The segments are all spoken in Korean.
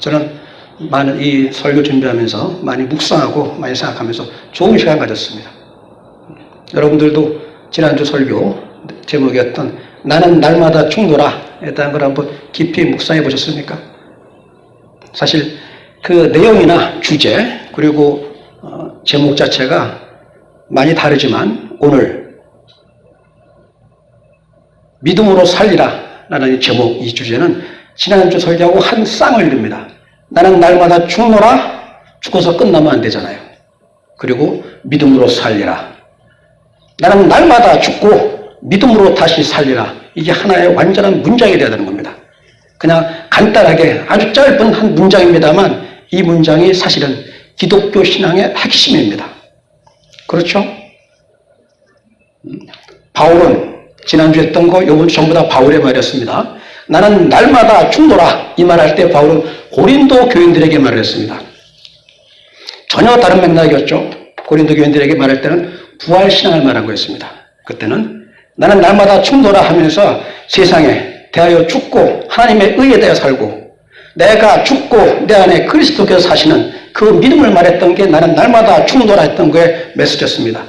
저는 많은 이 설교 준비하면서 많이 묵상하고 많이 생각하면서 좋은 시간 가졌습니다. 여러분들도 지난주 설교 제목이었던 나는 날마다 죽노라에 대한 걸 한번 깊이 묵상해 보셨습니까? 사실 그 내용이나 주제 그리고 제목 자체가 많이 다르지만 오늘 믿음으로 살리라 라는 제목, 이 주제는 지난주 설교하고 한 쌍을 이룹니다. 나는 날마다 죽노라, 죽어서 끝나면 안 되잖아요. 그리고 믿음으로 살리라. 나는 날마다 죽고 믿음으로 다시 살리라. 이게 하나의 완전한 문장이 되어야 되는 겁니다. 그냥 간단하게 아주 짧은 한 문장입니다만 이 문장이 사실은 기독교 신앙의 핵심입니다. 그렇죠? 바울은 지난주에 했던 거 이번 전부 다 바울의 말이었습니다. 나는 날마다 죽노라 이 말할 때 바울은 고린도 교인들에게 말을 했습니다. 전혀 다른 맥락이었죠. 고린도 교인들에게 말할 때는 부활신앙을 말한 거였습니다. 그때는 나는 날마다 죽노라 하면서 세상에 대하여 죽고 하나님의 의에 대해 살고 내가 죽고 내 안에 그리스도께서 사시는 그 믿음을 말했던 게 나는 날마다 죽노라 했던 거의 메시지였습니다.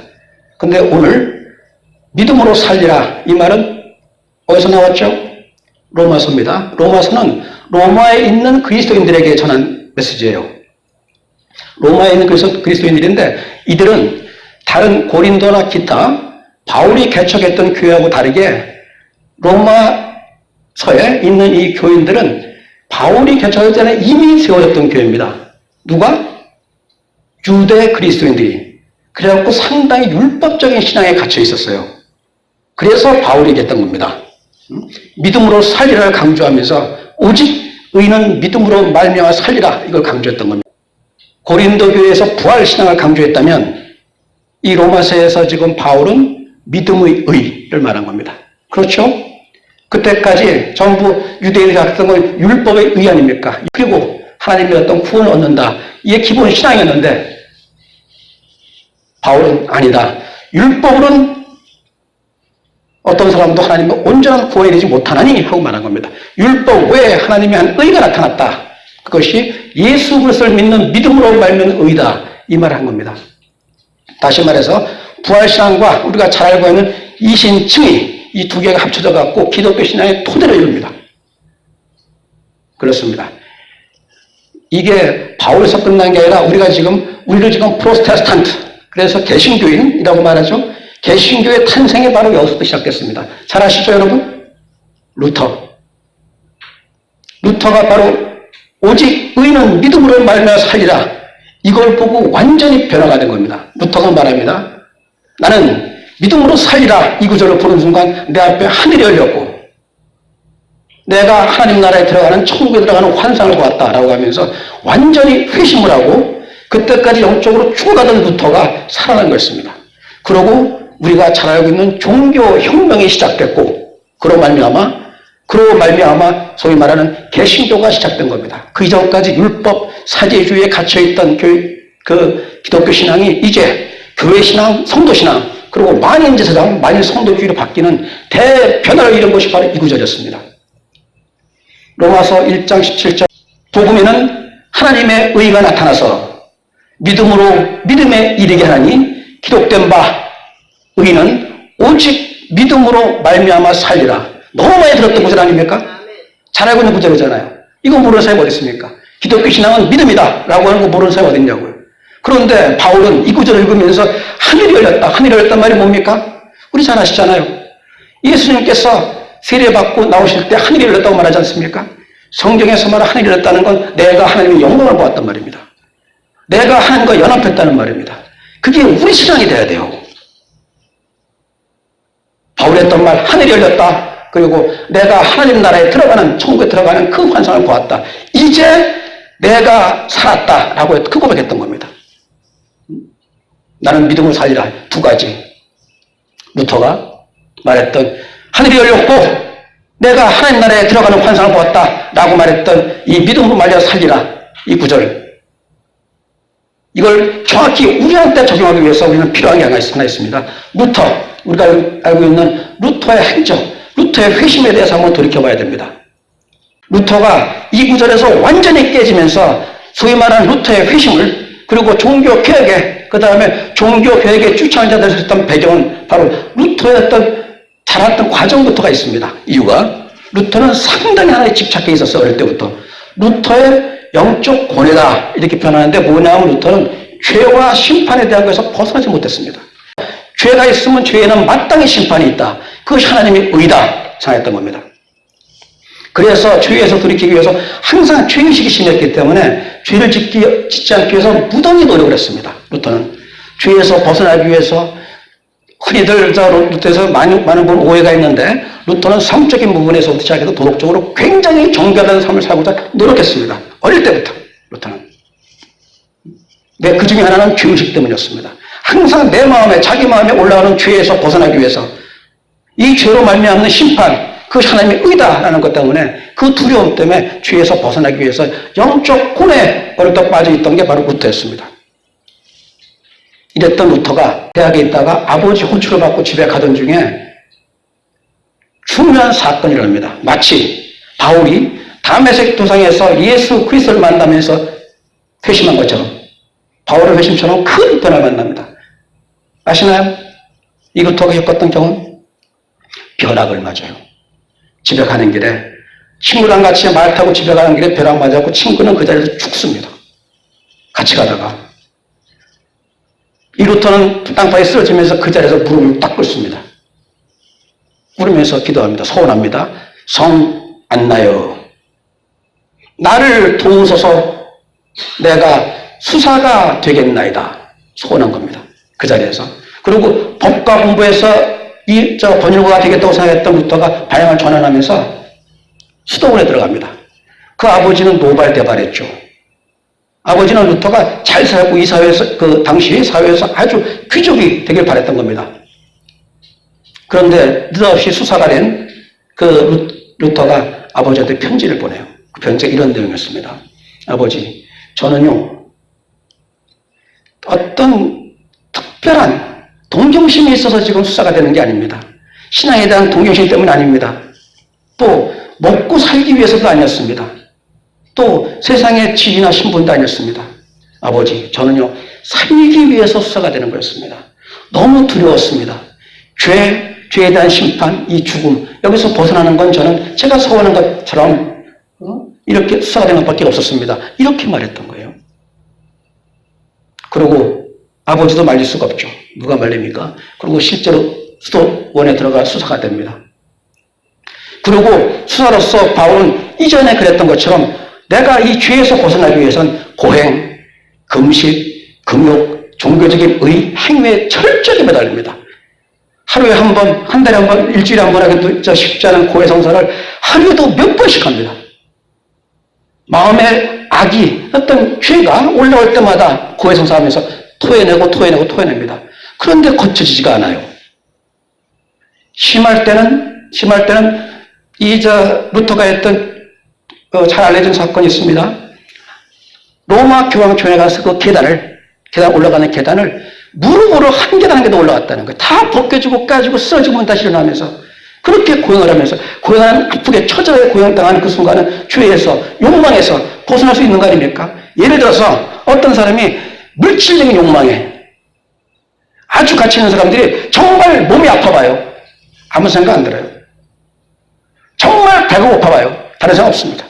그런데 오늘 믿음으로 살리라 이 말은 어디서 나왔죠? 로마서입니다. 로마서는 로마에 있는 그리스도인들에게 전한 메시지예요. 로마에 있는 그리스도인들인데 이들은 다른 고린도나 기타 바울이 개척했던 교회하고 다르게 로마서에 있는 이 교인들은 바울이 개척할 때는 이미 세워졌던 교회입니다. 누가? 유대 그리스도인들이. 그래갖고 상당히 율법적인 신앙에 갇혀 있었어요. 그래서 바울이 얘기했던 겁니다. 믿음으로 살리라를 강조하면서 오직 의인은 믿음으로 말미암아 살리라 이걸 강조했던 겁니다. 고린도 교회에서 부활신앙을 강조했다면 이 로마서에서 지금 바울은 믿음의 의를 말한 겁니다. 그렇죠? 그때까지 전부 유대인들이 갖던 건 율법의 의 아닙니까? 그리고 하나님의 어떤 구원을 얻는다. 이게 기본 신앙이었는데 바울은 아니다. 율법으로는 어떤 사람도 하나님의 온전한 구원이 되지 못하나니 하고 말한 겁니다. 율법 외에 하나님의 한 의가 나타났다. 그것이 예수 그리스도를 믿는 믿음으로 말미암은 의다. 이 말을 한 겁니다. 다시 말해서 부활신앙과 우리가 잘 알고 있는 이신칭의 이 두 개가 합쳐져 갖고 기독교 신앙의 토대를 이룹니다. 그렇습니다. 이게 바울에서 끝난 게 아니라 우리를 지금 프로테스탄트 그래서 개신교인이라고 말하죠. 개신교의 탄생이 바로 여기서부터 시작됐습니다. 잘 아시죠, 여러분? 루터가 바로 오직 의인은 믿음으로 말미암아 살리라. 이걸 보고 완전히 변화가 된 겁니다. 루터가 말합니다. 나는 믿음으로 살리라. 이 구절을 보는 순간 내 앞에 하늘이 열렸고 내가 하나님 나라에 들어가는 천국에 들어가는 환상을 보았다라고 하면서 완전히 회심을 하고 그때까지 영적으로 죽어가던 루터가 살아난 것입니다. 그러고 우리가 잘 알고 있는 종교혁명이 시작됐고 그로 말미암아 소위 말하는 개신교가 시작된 겁니다. 그 이전까지 율법 사제주의에 갇혀있던 그 기독교 신앙이 이제 교회신앙, 성도신앙 그리고 만인제사장, 만인성도주의로 바뀌는 대변화를 이룬 것이 바로 이 구절이었습니다. 로마서 1장 17절 복음에는 하나님의 의가 나타나서 믿음으로 믿음에 이르게 하나니 기록된 바 의인은 오직 믿음으로 말미암아 살리라. 너무 많이 들었던 구절 아닙니까? 잘 알고 있는 구절이잖아요. 이거 모르는 사람이 어디 있습니까? 기독교 신앙은 믿음이다 라고 하는 거 모르는 사람이 어디 있냐고요. 그런데 바울은 이 구절을 읽으면서 하늘이 열렸다. 하늘이 열렸단 말이 뭡니까? 우리 잘 아시잖아요. 예수님께서 세례받고 나오실 때 하늘이 열렸다고 말하지 않습니까? 성경에서 말하는 하늘이 열렸다는 건 내가 하나님의 영광을 보았단 말입니다. 내가 하나님과 연합했다는 말입니다. 그게 우리 신앙이 돼야 돼요. 바울이 했던 말 하늘이 열렸다. 그리고 내가 하나님 나라에 들어가는 천국에 들어가는 그 환상을 보았다. 이제 내가 살았다라고 그 고백했던 겁니다. 나는 믿음으로 살리라. 두 가지. 루터가 말했던 하늘이 열렸고 내가 하나님 나라에 들어가는 환상을 보았다라고 말했던 이 믿음으로 말려 살리라. 이 구절. 이걸 정확히 우리한테 적용하기 위해서 우리는 필요한 게 하나 있습니다. 우리가 알고 있는 루터의 행적, 루터의 회심에 대해서 한번 돌이켜봐야 됩니다. 루터가 이 구절에서 완전히 깨지면서 소위 말하는 루터의 회심을 그리고 종교개혁에 그 다음에 종교개혁의 주창자가 되셨던 배경은 바로 루터의 어떤 자랐던 과정부터가 있습니다. 이유가 루터는 상당히 하나에 집착해 있었어요. 어릴 때부터. 루터의 영적 고뇌다 이렇게 표현하는데 뭐냐면 루터는 죄와 심판에 대한 것에서 벗어나지 못했습니다. 죄가 있으면 죄에는 마땅히 심판이 있다. 그것이 하나님의 의다 생각했던 겁니다. 그래서 죄에서 돌이키기 위해서 항상 죄의식이 심했기 때문에 죄를 짓지 않기 위해서 무던히 노력을 했습니다. 루터는 죄에서 벗어나기 위해서 흔히들 루터에서 많은 분 오해가 있는데 루터는 성적인 부분에서부터 시작해서 도덕적으로 굉장히 정결한 삶을 살고자 노력했습니다. 어릴 때부터 루터는. 네, 그 중에 하나는 죄의식 때문이었습니다. 항상 내 마음에 자기 마음에 올라오는 죄에서 벗어나기 위해서 이 죄로 말미암는 심판 그것이 하나님의 의다라는 것 때문에 그 두려움 때문에 죄에서 벗어나기 위해서 영적 고뇌에 어렵게 빠져있던 게 바로 루터였습니다. 이랬던 루터가 대학에 있다가 아버지 호출을 받고 집에 가던 중에 중요한 사건이 일어납니다. 마치 바울이 다메섹 도상에서 예수 그리스도를 만나면서 회심한 것처럼 바울의 회심처럼 큰 변화를 만납니다. 아시나요? 이 루터가 겪었던 경험? 벼락을 맞아요. 집에 가는 길에 친구랑 같이 말 타고 집에 가는 길에 벼락 맞았고 친구는 그 자리에서 죽습니다. 같이 가다가 이 루터는 땅바닥에 쓰러지면서 그 자리에서 무릎을 딱 꿇습니다. 꿇으면서 기도합니다. 소원합니다. 성 안나여 나를 도우소서 내가 수사가 되겠나이다. 소원한 겁니다. 그 자리에서. 그리고 법과 공부해서 번일고가 되겠다고 생각했던 루터가 방향을 전환하면서 수도원에 들어갑니다. 그 아버지는 노발대발했죠. 아버지는 루터가 잘 살고 이 사회에서, 그 당시 사회에서 아주 귀족이 되길 바랬던 겁니다. 그런데 느닷없이 수사가 된 그 루터가 아버지한테 편지를 보내요. 그 편지가 이런 내용이었습니다. 아버지, 저는요, 어떤 특별한 동정심이 있어서 지금 수사가 되는 게 아닙니다. 신앙에 대한 동정심 때문 아닙니다. 또 먹고 살기 위해서도 아니었습니다. 또 세상의 지위나 신분도 아니었습니다. 아버지, 저는요, 살기 위해서 수사가 되는 거였습니다. 너무 두려웠습니다. 죄에 대한 심판, 이 죽음, 여기서 벗어나는 건 저는 제가 소원한 것처럼 이렇게 수사가 되는 것밖에 없었습니다. 이렇게 말했던 거예요. 그리고 아버지도 말릴 수가 없죠. 누가 말립니까? 그리고 실제로 수도원에 들어가 수사가 됩니다. 그리고 수사로서 바울은 이전에 그랬던 것처럼 내가 이 죄에서 벗어나기 위해서는 고행, 금식, 금욕, 종교적인 의, 행위에 철저히 매달립니다. 하루에 한 번, 한 달에 한 번, 일주일에 한 번 하기도 쉽지 않은 고해성사를 하루에도 몇 번씩 합니다. 마음의 악이, 어떤 죄가 올라올 때마다 고해성사하면서 토해냅니다. 그런데 고쳐지지가 않아요. 심할 때는 루터가 했던 잘 알려진 사건이 있습니다. 로마 교황청에 가서 그 계단 올라가는 계단을 무릎으로 한 계단 한 계단 올라갔다는 거예요. 다 벗겨지고 까지고 쓰러지고 다시 일어나면서 그렇게 고행을 하면서 고행하는 아프게 처절하게 고행당하는 그 순간은 죄에서 욕망에서 벗어날 수 있는 거 아닙니까? 예를 들어서 어떤 사람이 물질적인 욕망에 아주 가치 있는 사람들이 정말 몸이 아파봐요. 아무 생각 안 들어요. 정말 배가 고파봐요. 다른 생각 없습니다.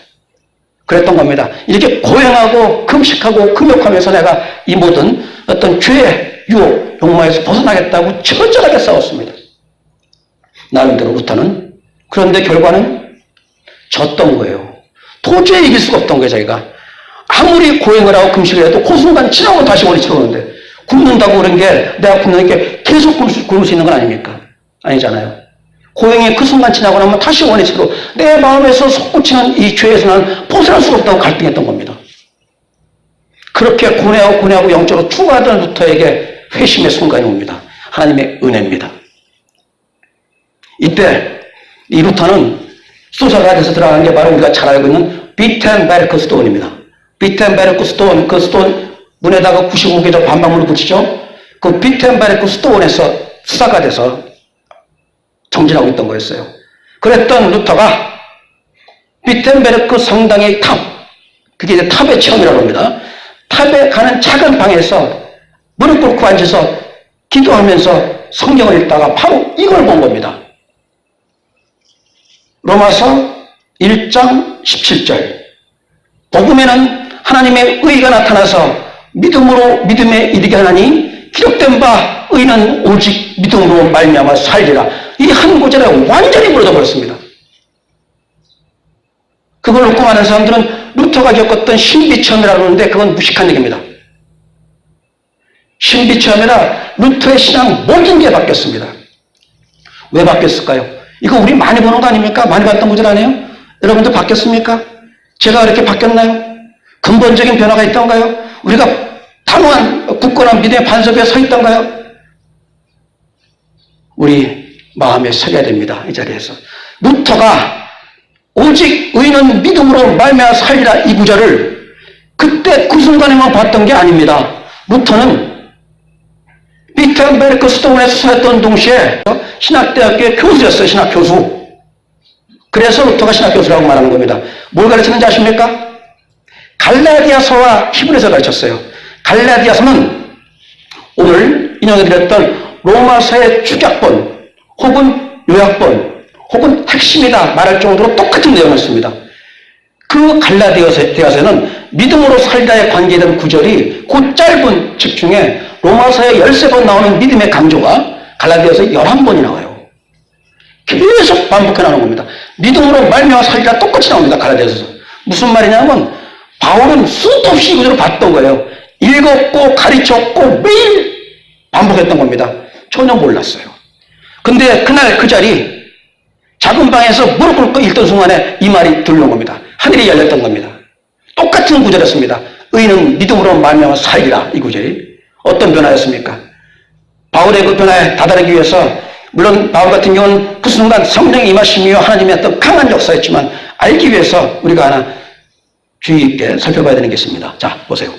그랬던 겁니다. 이렇게 고행하고 금식하고 금욕하면서 내가 이 모든 어떤 죄의 유혹, 욕망에서 벗어나겠다고 처절하게 싸웠습니다. 나름대로 루터는. 그런데 결과는 졌던 거예요. 도저히 이길 수가 없던 거예요, 자기가. 아무리 고행을 하고 금식을 해도 그 순간 지나고 다시 원리치러 오는데 굶는다고 그런 게 내가 굶는 게 계속 굶을 수 있는 건 아닙니까? 아니잖아요. 고행이 그 순간 지나고 나면 다시 원리치러 내 마음에서 솟구치는 이 죄에서 나는 벗어날 수가 없다고 갈등했던 겁니다. 그렇게 고뇌하고 영적으로 투과하던 루터에게 회심의 순간이 옵니다. 하나님의 은혜입니다. 이때 이 루터는 수도사가 돼서 들어간 게 바로 우리가 잘 알고 있는 비텐베르크 수도원입니다. 비텐베르크 수도원, 그 수도원 문에다가 95개의 반박문을 붙이죠. 그 비텐베르크 수도원에서 수사가 돼서 정진하고 있던 거였어요. 그랬던 루터가 비텐베르크 성당의 탑, 그게 이제 탑의 체험이라고 합니다. 탑에 가는 작은 방에서 무릎 꿇고 앉아서 기도하면서 성경을 읽다가 바로 이걸 본 겁니다. 로마서 1장 17절. 복음에는 하나님의 의가 나타나서 믿음으로 믿음에 이르게 하나니 기록된 바 의는 오직 믿음으로 말미암아 살리라. 이 한 구절에 완전히 무너져 버렸습니다. 그걸 놓고 많은 사람들은 루터가 겪었던 신비체험이라고 하는데 그건 무식한 얘기입니다. 신비체험이라 루터의 신앙 모든 게 바뀌었습니다. 왜 바뀌었을까요? 이거 우리 많이 보는 거 아닙니까? 많이 봤던 구절 아니에요? 여러분도 바뀌었습니까? 제가 이렇게 바뀌었나요? 근본적인 변화가 있던가요? 우리가 단호한 굳건한 믿음의 반석 위에 서 있던가요? 우리 마음에 서야 됩니다. 이 자리에서. 루터가 오직 의인은 믿음으로 말미암아 살리라 이 구절을 그때 그 순간에만 봤던 게 아닙니다. 루터는 비텐베르크 수도원에서 살았던 동시에 신학대학교의 교수였어요. 신학교수. 그래서 루터가 신학교수라고 말하는 겁니다. 뭘 가르치는지 아십니까? 갈라디아서와 히브리서 가르쳤어요. 갈라디아서는 오늘 인용해드렸던 로마서의 축약본 혹은 요약본 혹은 핵심이다 말할 정도로 똑같은 내용이었습니다. 그 갈라디아서에는 믿음으로 살다에 관계된 구절이 그 짧은 책 중에 로마서에 13번 나오는 믿음의 강조가 갈라디아서에 11번이 나와요. 계속 반복해 나오는 겁니다. 믿음으로 말미암아 살리라 똑같이 나옵니다. 갈라디아서에서. 무슨 말이냐면 바울은 수도 없이 이 구절을 봤던 거예요. 읽었고 가르쳤고 매일 반복했던 겁니다. 전혀 몰랐어요. 근데 그날 그 자리 작은 방에서 무릎 꿇고 읽던 순간에 이 말이 들려온 겁니다. 하늘이 열렸던 겁니다. 똑같은 구절이었습니다. 의인은 믿음으로 말미암아 살리라 이 구절이 어떤 변화였습니까? 바울의 그 변화에 다다르기 위해서 물론 바울 같은 경우는 그 순간 성령의 임하심이요 하나님의 어떤 강한 역사였지만 알기 위해서 우리가 하나 주의 있게 살펴봐야 되는 게 있습니다. 자 보세요.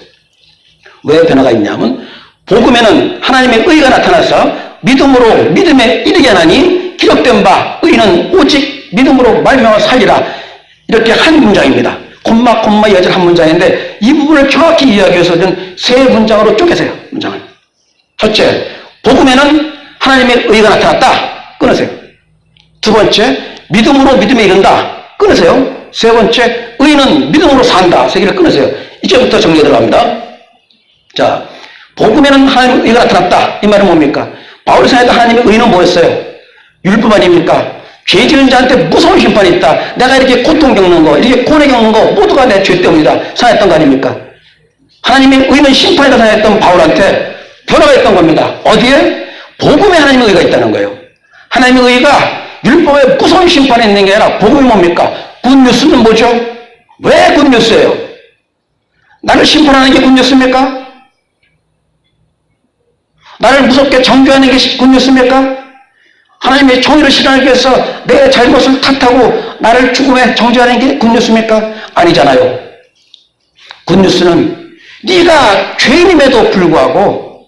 왜 변화가 있냐면 복음에는 하나님의 의가 나타나서 믿음으로 믿음에 이르게 하나니 기록된 바 의인은 오직 믿음으로 말미암아 살리라 이렇게 한 문장입니다. 콤마 이어진 한 문장인데 이 부분을 정확히 이해하기 위해서는 세 문장으로 쪼개세요. 문장을. 첫째, 복음에는 하나님의 의가 나타났다. 끊으세요. 두 번째, 믿음으로 믿음에 이른다. 끊으세요. 세 번째, 의인은 믿음으로 산다. 세 개를 끊으세요. 이제부터 정리가 들어갑니다. 자, 복음에는 하나님의 의가 나타났다. 이 말은 뭡니까? 바울이 생각했던 하나님의 의는 뭐였어요? 율법 아닙니까? 죄 지은 자한테 무서운 심판이 있다. 내가 이렇게 고통 겪는 거, 이렇게 고뇌 겪는 거 모두가 내 죄 때문이다. 생각했던 거 아닙니까? 하나님의 의는 심판이다 생각했던 바울한테 변화가 있던 겁니다. 어디에? 복음에 하나님의 의가 있다는 거예요. 하나님의 의가 율법의 무서운 심판에 있는 게 아니라 복음이 뭡니까? 굿뉴스는 뭐죠? 왜 굿뉴스예요? 나를 심판하는 게 굿뉴스입니까? 나를 무섭게 정죄하는 게 굿뉴스입니까? 하나님의 정의를 실현하기 위해서 내 잘못을 탓하고 나를 죽음에 정죄하는 게 굿뉴스입니까? 아니잖아요. 굿뉴스는 네가 죄인임에도 불구하고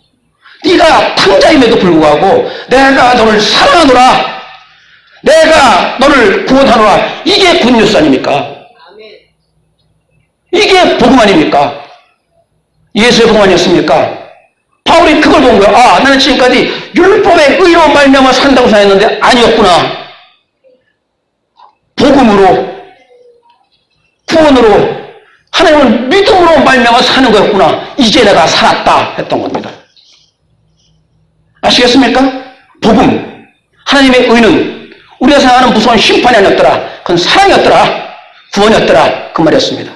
네가 탕자임에도 불구하고 내가 너를 사랑하노라 내가 너를 구원하노라 이게 굿뉴스 아닙니까? 이게 복음 아닙니까? 예수의 복음 아니었습니까? 바울이 그걸 본 거야. 아, 나는 지금까지 율법의 의로 말미암아 산다고 생각했는데 아니었구나. 복음으로, 구원으로, 하나님을 믿음으로 말미암아 사는 거였구나. 이제 내가 살았다 했던 겁니다. 아시겠습니까? 복음, 하나님의 의는 우리가 생각하는 무서운 심판이 아니었더라. 그건 사랑이었더라. 구원이었더라. 그 말이었습니다.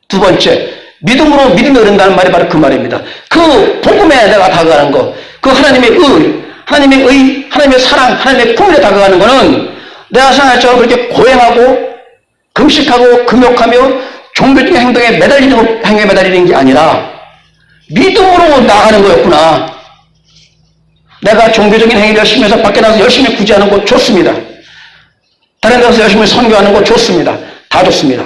두 번째, 믿음으로 믿음에 이른다는 말이 바로 그 말입니다. 그 복음에 내가 다가가는 것, 그 하나님의 의, 하나님의 사랑, 하나님의 구원에 다가가는 것은 내가 생각처럼 그렇게 고행하고 금식하고 금욕하며 종교적인 행동에 매달리는 게 아니라 믿음으로 나가는 거였구나. 내가 종교적인 행위를 열심히 해서 밖에 나가서 열심히 구제하는 거 좋습니다. 다른 데서 열심히 선교하는 거 좋습니다. 다 좋습니다.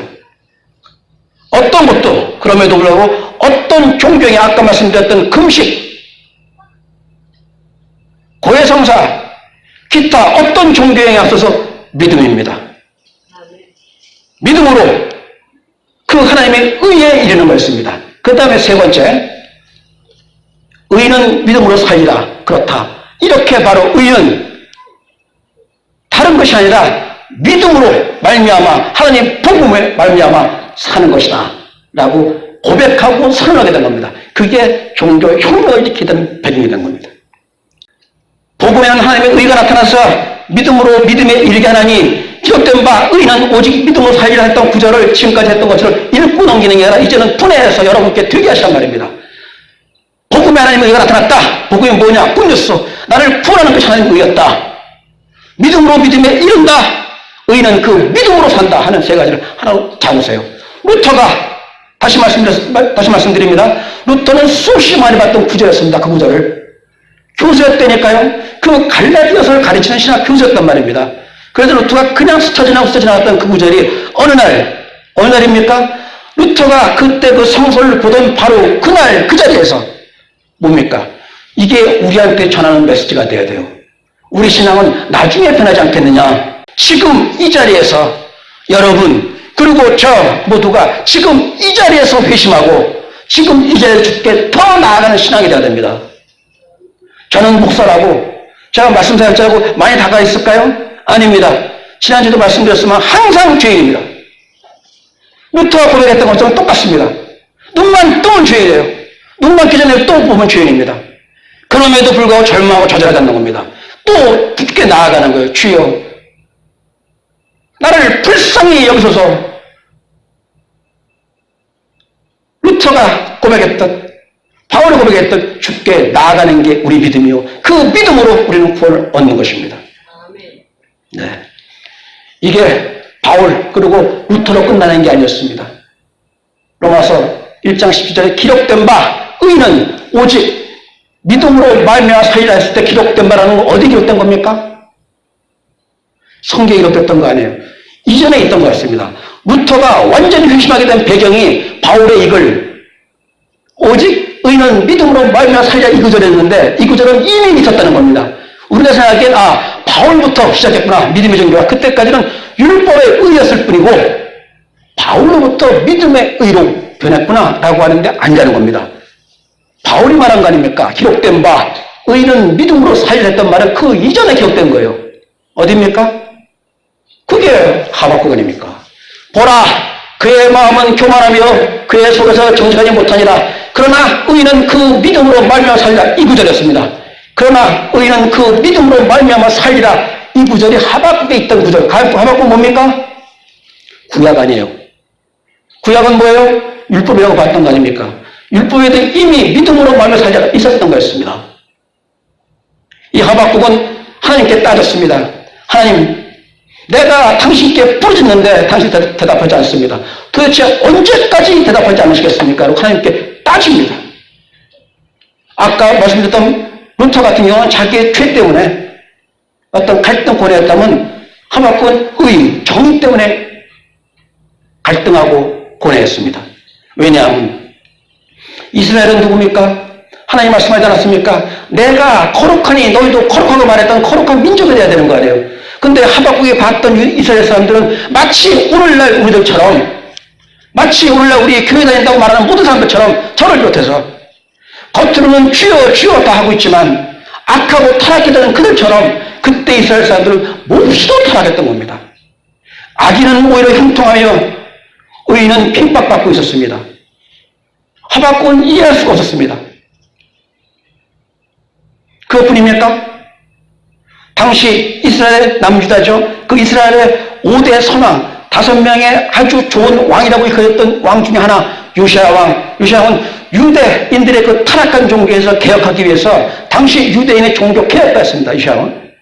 어떤 것도 그럼에도 불구하고 어떤 종교에 아까 말씀드렸던 금식, 고해성사, 기타 어떤 종교행에 앞서서 믿음입니다. 믿음으로 그 하나님의 의에 이르는 것입니다. 그 다음에 세 번째, 의는 믿음으로 살리라. 그렇다. 이렇게 바로 의는 다른 것이 아니라 믿음으로 말미암아 하나님 복음에 말미암아 사는 것이다 라고 고백하고 선언하게 된 겁니다. 그게 종교 혁명을 일으키던 배경이 된 겁니다. 복음에는 하나님의 의가 나타나서 믿음으로 믿음에 이르게 하나니 기록된 바 의는 오직 믿음으로 살리라 했던 구절을 지금까지 했던 것처럼 읽고 넘기는 게 아니라 이제는 분해해서 여러분께 들게 하시란 말입니다. 복음에 하나님의 의가 나타났다. 복음이 뭐냐? 굿뉴스. 나를 구원하는 것이 하나님의 의였다. 믿음으로 믿음에 이른다. 의는 그 믿음으로 산다 하는 세 가지를 하나 잡으세요. 루터가 다시 말씀드립니다. 루터는 수십 많이 봤던 구절이었습니다. 그 구절을. 교수였다니까요. 그 갈라디아서를 가르치는 신학 교수였단 말입니다. 그래서 루터가 그냥 스쳐 지나갔던 그 구절이 어느 날입니까? 루터가 그때 그 성서를 보던 바로 그날 그 자리에서 뭡니까? 이게 우리한테 전하는 메시지가 돼야 돼요. 우리 신앙은 나중에 변하지 않겠느냐? 지금 이 자리에서 여러분 그리고 저 모두가 지금 이 자리에서 회심하고 지금 이 자리에 죽게 더 나아가는 신앙이 돼야 됩니다. 저는 목사라고 제가 말씀 사역자라고 많이 다가가 있을까요? 아닙니다. 지난주도 말씀드렸지만 항상 죄인입니다. 루터가 고백했던 것처럼 똑같습니다. 눈만 뜨면 죄인이에요. 눈만 뜨기 전에 또 보면 죄인입니다. 그럼에도 불구하고 절망하고 좌절하지 않는 겁니다. 또 굳게 나아가는 거예요. 주여 나를 불쌍히 여기소서. 루터가 고백했던 바울이 고백했던 죽게 나아가는 게 우리 믿음이요. 그 믿음으로 우리는 구원을 얻는 것입니다. 네, 이게 바울 그리고 루터로 끝나는 게 아니었습니다. 로마서 1장 17절에 기록된 바 의는 오직 믿음으로 말미암아 살리라 했을 때 기록된 바라는 건 어디 기록된 겁니까? 성경에 기록됐던 거 아니에요. 이전에 있던 것 같습니다. 루터가 완전히 회심하게 된 배경이 바울의 이글 오직 의는 믿음으로 말미암아 살리라 이 구절이었는데 이 구절은 이미 있었다는 겁니다. 우리가 생각하기엔 바울부터 시작했구나 믿음의 종교가. 그때까지는 율법의 의였을 뿐이고 바울로부터 믿음의 의로 변했구나 라고 하는데 아니라는 겁니다. 바울이 말한 거 아닙니까? 기록된 바 의는 믿음으로 살리라 했던 말은 그 이전에 기록된 거예요. 어디입니까? 그게 하박국 아닙니까? 보라 그의 마음은 교만하며 그의 속에서 정직하지 못하니라. 그러나 의는 그 믿음으로 말미암아 살리라 이 구절이었습니다. 그러나 의는 그 믿음으로 말미암아 살리라 이 구절이 하박국에 있던 구절. 하박국 뭡니까? 구약 아니에요. 구약은 뭐예요? 율법이라고 봤던 거 아닙니까? 율법에는 이미 믿음으로 말미암아 살리라 있었던 거였습니다. 이 하박국은 하나님께 따졌습니다. 하나님 내가 당신께 부르짖는데 당신 대답하지 않습니다. 도대체 언제까지 대답하지 않으시겠습니까? 라고 하나님께 따집니다. 아까 말씀드렸던 루터 같은 경우는 자기의 죄 때문에 어떤 갈등 고뇌였다면 하박국은 의, 정의 때문에 갈등하고 고뇌했습니다. 왜냐하면 이스라엘은 누굽니까? 하나님 말씀하지 않았습니까? 내가 거룩하니 너희도 거룩하고 말했던 거룩한 민족이 돼야 되는 거 아니에요. 근데 하박국이 봤던 이스라엘 사람들은 마치 오늘날 우리들처럼 마치 오늘날 우리 교회 다닌다고 말하는 모든 사람들처럼 저를 비롯해서 겉으로는 주여 주여 다 하고 있지만 악하고 타락했던 그들처럼 그때 이스라엘 사람들은 몹시도 타락했던 겁니다. 악인은 오히려 형통하며 의인은 핍박받고 있었습니다. 하박국은 이해할 수가 없었습니다. 그것뿐입니까? 당시 이스라엘 남유다죠. 그 이스라엘의 5대 선왕 5명의 아주 좋은 왕이라고 일컬었던 왕 중에 하나 요시야 왕. 요시야 왕은 유대인들의 그 타락한 종교에서 개혁하기 위해서 당시 유대인의 종교 개혁가였습니다. 요시야 왕.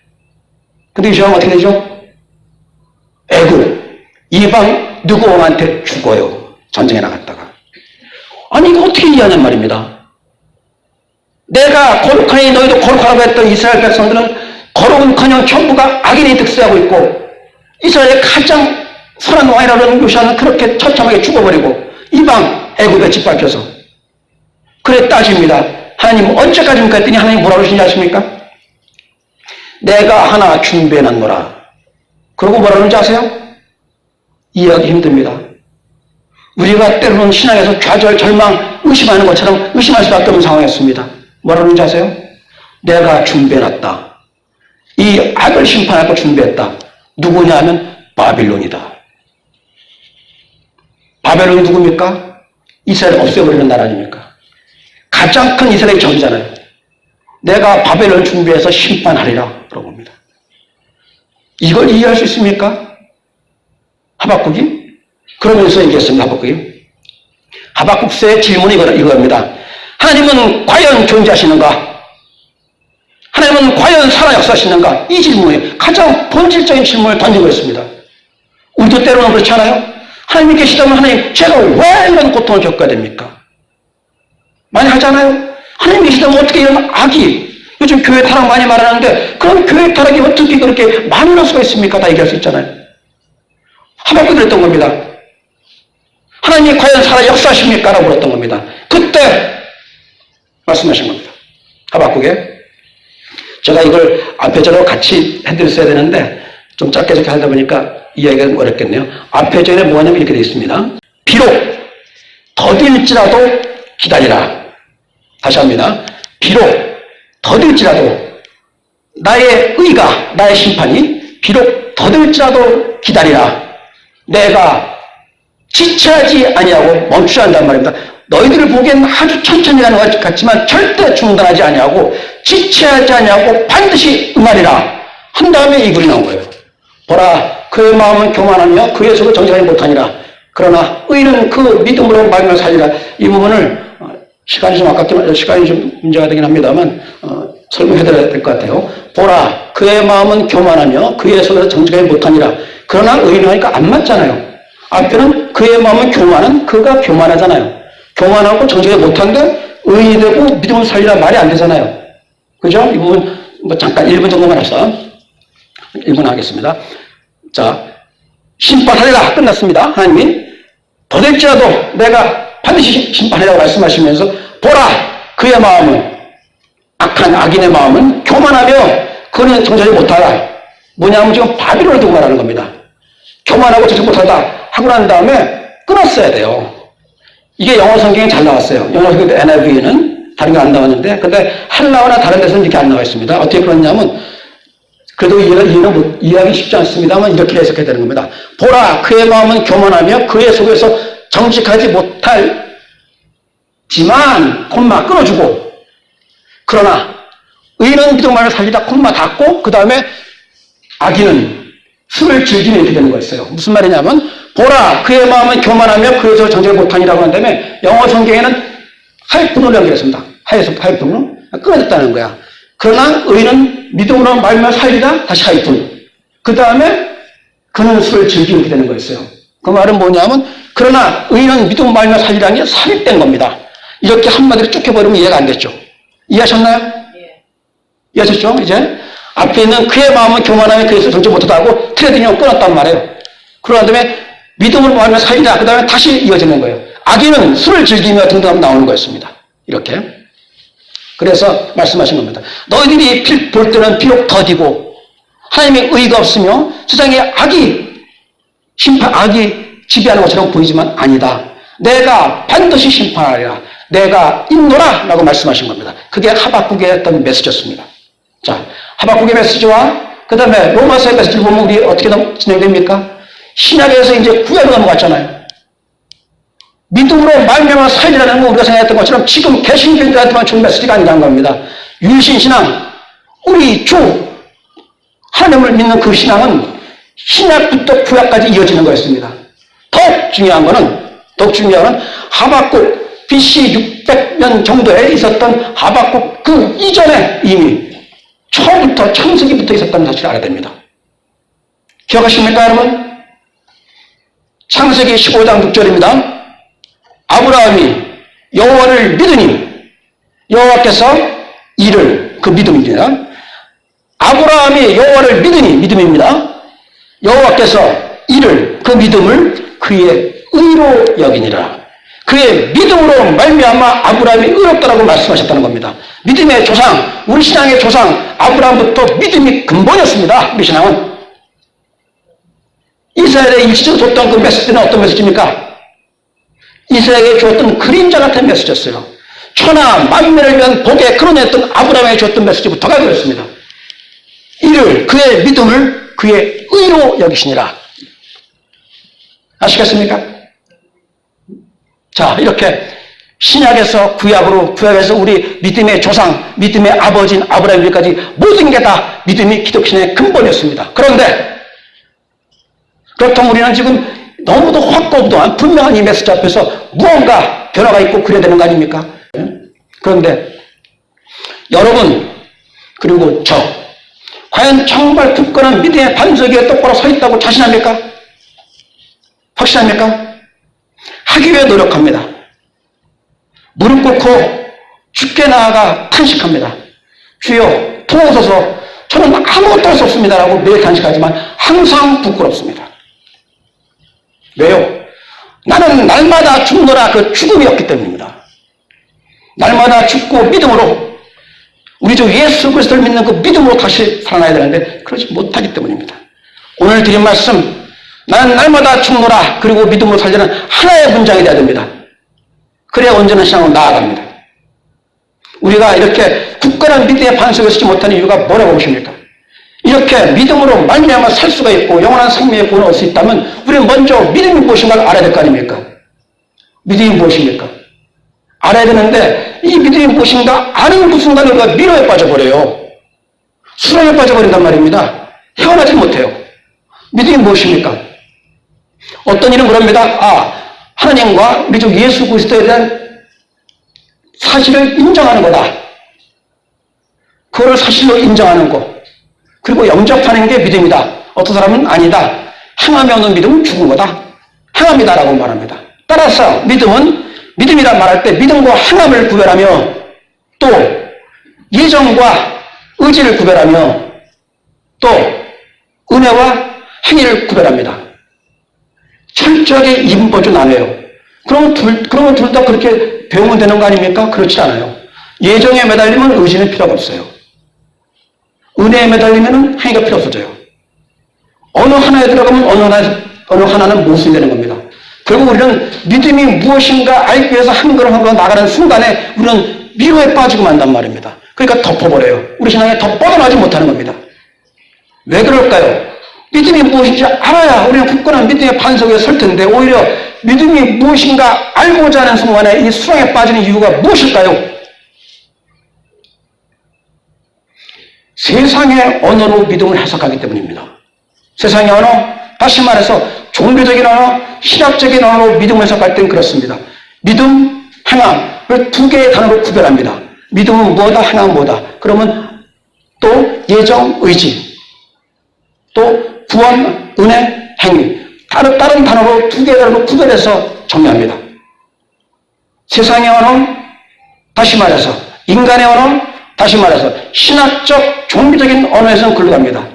근데 요시야 왕 어떻게 되죠? 애굽 이방 누구 왕한테 죽어요. 전쟁에 나갔다가. 아니 이거 어떻게 이해하냔 말입니다. 내가 거룩하니 너희도 거룩하라고 했던 이스라엘 백성들은 거룩은커녕 전부가 악인이 득세하고 있고 이스라엘의 가장 선한 왕이라고 하는 요시아는 그렇게 처참하게 죽어버리고 이방 애굽에 짓밟혀서 그래 따집니다. 하나님 언제까지입니까 했더니 하나님 뭐라고 하시는지 아십니까? 내가 하나 준비해놨노라. 그러고 뭐라 그러는지 아세요? 이해하기 힘듭니다. 우리가 때로는 신앙에서 좌절, 절망, 의심하는 것처럼 의심할 수밖에 없는 상황이었습니다. 뭐라는지 아세요? 내가 준비해놨다. 이 악을 심판할 거 준비했다. 누구냐 하면 바빌론이다. 바벨론이 누굽니까? 이스라엘 없애버리는 나라 아닙니까? 가장 큰 이스라엘의 적이잖아요. 내가 바벨론을 준비해서 심판하리라 그러고 봅니다. 이걸 이해할 수 있습니까? 하박국이? 그러면서 얘기했습니다. 하박국서의 질문이 이겁니다. 하나님은 과연 존재하시는가? 하나님은 과연 살아 역사하시는가? 이 질문이 가장 본질적인 질문을 던지고 있습니다. 우리도 때로는 그렇지 않아요? 하나님이 계시다면 하나님, 제가 왜 이런 고통을 겪어야 됩니까? 많이 하잖아요? 하나님이 계시다면 어떻게 이런 악이, 요즘 교회 타락 많이 말하는데, 그런 교회 타락이 어떻게 그렇게 많이 날 수가 있습니까? 다 얘기할 수 있잖아요. 하박국이 그랬던 겁니다. 하나님이 과연 살아 역사하십니까? 라고 물었던 겁니다. 그때 말씀하신 겁니다. 하박국에. 제가 이걸 앞에 절하고 같이 해드렸어야 되는데 좀 짧게 적게 하다 보니까 이해하기가 어렵겠네요. 앞에 절에 뭐냐면 이렇게 되어 있습니다. 비록 더딜지라도 기다리라. 다시 합니다. 비록 더딜지라도 나의 의가, 나의 심판이 비록 더딜지라도 기다리라. 내가 지체하지 아니하고 멈추지 않는단 말입니다. 너희들을 보기엔 아주 천천히 가는 것 같지만 절대 중단하지 아니하고 지체하지 아니하고 반드시 응하리라. 한 다음에 이 글이 나온 거예요. 보라, 그의 마음은 교만하며 그의 속을 정직하지 못하니라. 그러나 의는 그 믿음으로 말미암아 살리라. 이 부분을 시간이 좀 문제가 되긴 합니다만 설명해드려야 될 것 같아요. 보라, 그의 마음은 교만하며 그의 속을 정직하지 못하니라. 그러나 의는 하니까 안 맞잖아요. 앞에는 그의 마음은 교만한, 그가 교만하잖아요. 교만하고 정직하지 못한데 의인이 되고 믿음을 살리라 말이 안 되잖아요. 그죠? 이 부분 잠깐 1분 정도만 합시다. 1분 하겠습니다. 자, 심판하리라. 끝났습니다. 하나님이 더될지라도 내가 반드시 심판하리라고 말씀하시면서 보라, 그의 마음은, 악한 악인의 마음은 교만하며 그는 정직하지 못하라. 뭐냐면 지금 바빌론을 두고 말하는 겁니다. 교만하고 정직 못하다 하고 난 다음에 끊었어야 돼요. 이게 영어 성경에 잘 나왔어요. 영어 성경 NIV는 다른 게 안 나왔는데, 근데 한라어나 다른 데서는 이렇게 안 나와 있습니다. 어떻게 그러냐면, 그래도 이해하기 쉽지 않습니다만 이렇게 해석해야 되는 겁니다. 보라, 그의 마음은 교만하며 그의 속에서 정직하지 못할지만, 콤마 끊어주고, 그러나 의인은 믿음만을 살리다 콤마 닫고, 그 다음에 악인은 술을 즐기는 이렇게 되는 거였어요. 무슨 말이냐면, 보라, 그의 마음은 교만하며 그에서 정직을 못하니라고 한 다음에 영어 성경에는 하이픈으로 연결했습니다. 하이픈으로 끊어졌다는 거야. 그러나 의인은 믿음으로 말미암아 살리다 다시 하이픈. 그 다음에 그는 술을 즐기게 되는 거였어요. 그 말은 뭐냐면, 그러나 의인은 믿음으로 말미암아 살리라는 게 삽입된 겁니다. 이렇게 한마디로 쭉 해버리면 이해가 안 됐죠. 이해하셨나요? 예. 이해하셨죠? 이제 앞에 있는 그의 마음은 교만하며 그에서 정직 못하다고 트레딩을 끊었단 말이에요. 그러한 다음에 믿음을 모하며 살리라. 그 다음에 다시 이어지는 거예요. 악인은 술을 즐기며 등등하면 나오는 거였습니다. 이렇게. 그래서 말씀하신 겁니다. 너희들이 볼 때는 비록 더디고 하나님의 의가 없으며 세상에 악이 지배하는 것처럼 보이지만 아니다. 내가 반드시 심판하리라. 내가 인노라 라고 말씀하신 겁니다. 그게 하박국의 어떤 메시지였습니다. 자, 하박국의 메시지와 그 다음에 로마서의 메시지를 보면 우리 어떻게 진행됩니까? 신약에서 이제 구약으로 넘어갔잖아요. 믿음으로 말미암아 살리라는 거 우리가 생각했던 것처럼 지금 개신교인들한테만 준 메시지가 아니라는 겁니다. 유일신신앙, 우리 주 하나님을 믿는 그 신앙은 신약부터 구약까지 이어지는 거였습니다. 더욱 중요한 거는 하박국 BC 600년 정도에 있었던 하박국 그 이전에 이미 처음부터 창세기부터 있었다는 사실을 알아야 됩니다. 기억하십니까 여러분? 창세기 15장 6절입니다. 아브라함이 여호와를 믿으니 여호와께서 이를, 그 믿음입니다. 아브라함이 여호와를 믿으니, 믿음입니다. 여호와께서 이를, 그 믿음을 그의 의로 여기니라. 그의 믿음으로 말미암아 아브라함이 의롭다라고 말씀하셨다는 겁니다. 믿음의 조상, 우리 신앙의 조상 아브라함부터 믿음이 근본이었습니다. 우리 신앙은 이스라엘에 일시적으로 줬던 그 메시지는 어떤 메시지입니까? 이스라엘에게 주었던 그림자 같은 메시지였어요. 천하 만민을 위한 복에 끌어냈던 아브라함에게 줬던 메시지부터가 그렇습니다. 이를 그의 믿음을 그의 의로 여기시니라. 아시겠습니까? 자, 이렇게 신약에서 구약에서 우리 믿음의 조상, 믿음의 아버지인 아브라함에게까지 모든 게 다 믿음이 기독신의 근본이었습니다. 그런데 그렇다면 우리는 지금 너무도 확고부동한 분명한 이 메시지 앞에서 무언가 변화가 있고 그래야 되는 거 아닙니까? 그런데 여러분 그리고 저 과연 정말 굳건한 믿음의 반석 위에 똑바로 서 있다고 자신합니까? 확신합니까? 하기 위해 노력합니다. 무릎 꿇고 주께 나아가 탄식합니다. 주여 도우소서, 저는 아무것도 할 수 없습니다라고 매일 탄식하지만 항상 부끄럽습니다. 왜요? 나는 날마다 죽노라 그 죽음이었기 때문입니다. 날마다 죽고 믿음으로 우리 주 예수 그리스도를 믿는 그 믿음으로 다시 살아나야 되는데 그러지 못하기 때문입니다. 오늘 드린 말씀, 나는 날마다 죽노라 그리고 믿음으로 살자는 하나의 문장이 되어야 됩니다. 그래야 언제나 신앙으로 나아갑니다. 우리가 이렇게 굳건한 믿음의 반석에 서지 못하는 이유가 뭐라고 보십니까? 이렇게 믿음으로 말미암아 살 수가 있고 영원한 생명의 구원을 얻을 수 있다면 우리는 먼저 믿음이 무엇인가를 알아야 될 거 아닙니까? 믿음이 무엇입니까? 알아야 되는데 이 믿음이 무엇인가 아는 그 순간에 우리가 미로에 빠져버려요. 수렁에 빠져버린단 말입니다. 헤어나지 못해요. 믿음이 무엇입니까? 어떤 이는 그럽니다. 하나님과 우리 주 예수 그리스도에 대한 사실을 인정하는 거다. 그거를 사실로 인정하는 거. 그리고 영접하는 게 믿음이다. 어떤 사람은 아니다. 행함이 없는 믿음은 죽은 거다. 행함이다라고 말합니다. 따라서 믿음이라 말할 때 믿음과 행함을 구별하며 또 예정과 의지를 구별하며 또 은혜와 행위를 구별합니다. 철저하게 이분법으로 나눠요. 그러면 둘 다 그렇게 배우면 되는 거 아닙니까? 그렇지 않아요. 예정에 매달리면 의지는 필요가 없어요. 은혜에 매달리면 행위가 필요 없어져요. 어느 하나에 들어가면 어느 하나는 모순이 되는 겁니다. 결국 우리는 믿음이 무엇인가 알기 위해서 한 걸음 한 걸음 나가는 순간에 우리는 미로에 빠지고 만단 말입니다. 그러니까 덮어버려요. 우리 신앙에 더 뻗어나지 못하는 겁니다. 왜 그럴까요? 믿음이 무엇인지 알아야 우리는 굳건한 믿음의 반석에 설 텐데 오히려 믿음이 무엇인가 알고자 하는 순간에 이 수렁에 빠지는 이유가 무엇일까요? 세상의 언어로 믿음을 해석하기 때문입니다. 세상의 언어, 다시 말해서 종교적인 언어, 신학적인 언어로 믿음을 해석할 때는 그렇습니다. 믿음, 행함을 두 개의 단어로 구별합니다. 믿음은 뭐다, 행함은 뭐다. 그러면 또 예정, 의지, 또 구원, 은혜, 행위. 다른 단어로 두 개의 단어로 구별해서 정리합니다. 세상의 언어, 다시 말해서 인간의 언어, 다시 말해서 신학적, 종교적인 언어에서는 글로 갑니다.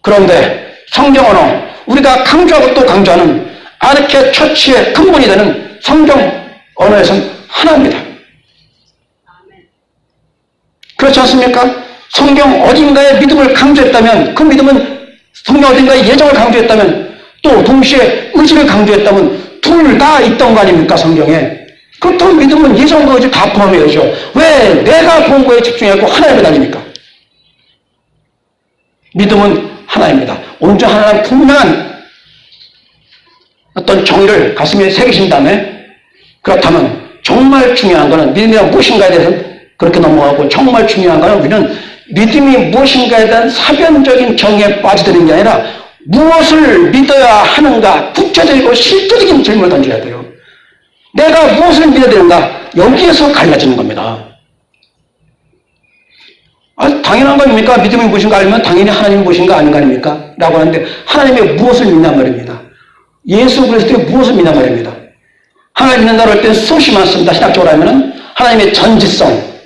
그런데 성경 언어, 우리가 강조하고 또 강조하는 아르케 처치의 근본이 되는 성경 언어에서는 하나입니다. 그렇지 않습니까? 성경 어딘가에 믿음을 강조했다면 그 믿음은 성경 어딘가에 예정을 강조했다면 또 동시에 의지를 강조했다면 둘 다 있던 거 아닙니까? 성경에. 그렇다면 믿음은 예정과 의지 다 포함해야죠. 왜 내가 본 거에 집중했고 하나에 매달립니까? 믿음은 하나입니다. 온전 하나는 분명한 어떤 정의를 가슴에 새기신 다음에 그렇다면 정말 중요한 것은 믿음이 무엇인가에 대해서 그렇게 넘어가고 정말 중요한 것은 우리는 믿음이 무엇인가에 대한 사변적인 정의에 빠져드는 게 아니라 무엇을 믿어야 하는가 구체적이고 실제적인 질문을 던져야 돼요. 내가 무엇을 믿어야 되는가 여기에서 갈라지는 겁니다. 당연한 겁니까? 믿음이 무엇인가 알면 당연히 하나님이 무엇인가 아는 거 아닙니까? 라고 하는데 하나님의 무엇을 믿냐 말입니다. 예수 그리스도의 무엇을 믿냐 말입니다. 하나님 믿는다고 할 때는 수없이 많습니다. 신학적으로 하면은 하나님의 전지성,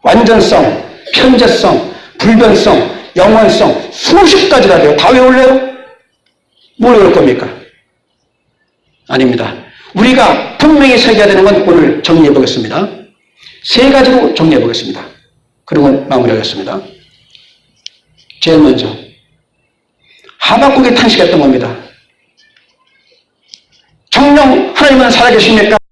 완전성, 편재성, 불변성, 영원성 수십 가지가 돼요. 다 외울래요? 뭘 외울 겁니까? 아닙니다. 우리가 분명히 새겨야 되는 건 오늘 정리해 보겠습니다. 세 가지로 정리해 보겠습니다. 그리고 마무리하겠습니다. 제일 먼저 하박국이 탄식했던 겁니다. 하나님은 살아계십니까?